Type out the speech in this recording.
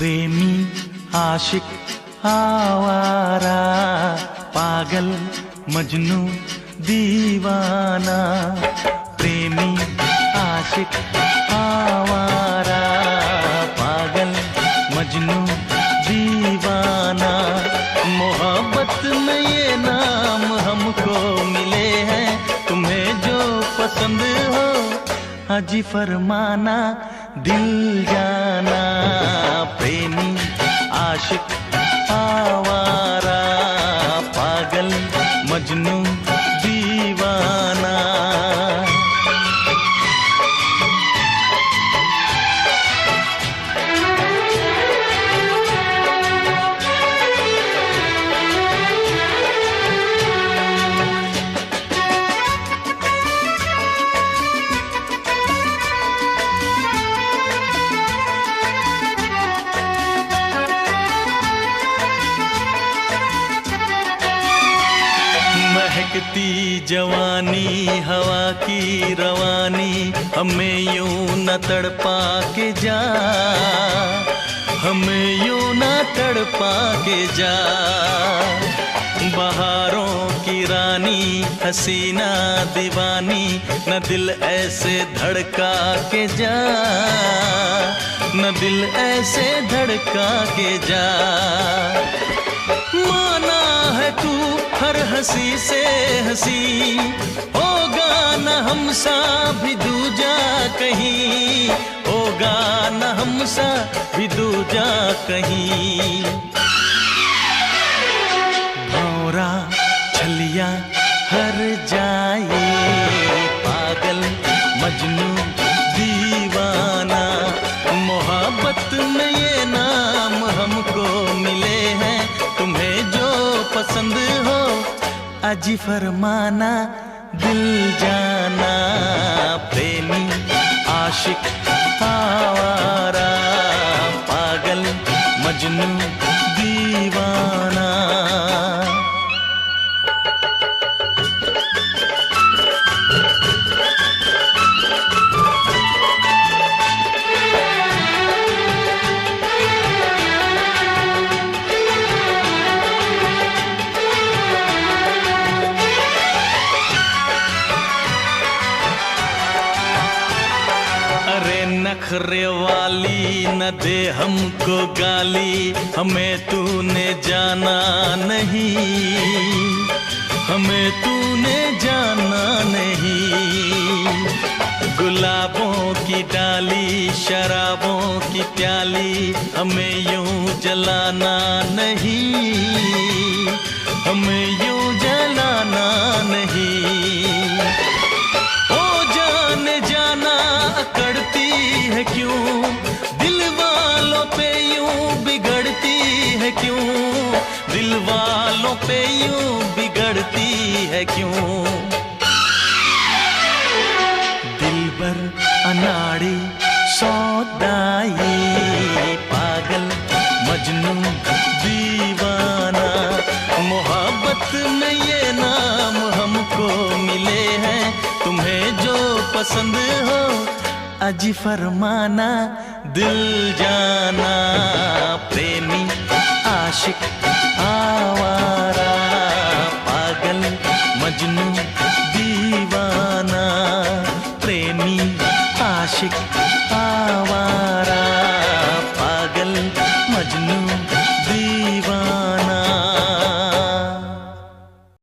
प्रेमी आशिक आवारा, पागल मजनू दीवाना। प्रेमी आशिक आवारा, पागल मजनू दीवाना। मोहब्बत में ये नाम हमको मिले हैं, तुम्हें जो पसंद हो हाजी फरमाना, दिल जाना। प्रेमी आशिक आवारा, पागल मजनू दीवाना। महकती जवानी हवा की रवानी, हमें यूं न तड़पा के जा, हमें यूं न तड़पा के जा। बहारों की रानी हसीना दीवानी, न दिल ऐसे धड़का के जा, न दिल ऐसे धड़का के जा। माना है तू हर हंसी से हंसी, होगा न हमसा भी दूजा कहीं, होगा न हमसा भी दूजा कहीं। भौरा छलिया हर जाए, पागल मजनू दीवाना। मोहब्बत में ये नाम हमको मिले हैं, तुम्हें जो पसंद हो अजी फरमाना, दिल जाना। प्रेमी आशिक आवारा, पागल मजनू दीवाना। नखरे वाली न दे हमको गाली, हमें तूने जाना नहीं, हमें तूने जाना नहीं। गुलाबों की डाली शराबों की प्याली, हमें यूं जलाना नहीं, हमें यूं जलाना नहीं। ओ जाने जाना अकड़ती है क्यों, दिल वालों पे यूं बिगड़ती है क्यों, दिल वालों पे यूं बिगड़ती है क्यों। दिलबर अनाड़ी सौदाई, पागल मजनू दीवाना। मोहब्बत में ये नाम हमको मिले हैं, तुम्हें जो पसंद हो अजी फरमाना, दिल जाना। प्रेमी आशिक आवारा, पागल मजनू दीवाना। प्रेमी आशिक आवारा।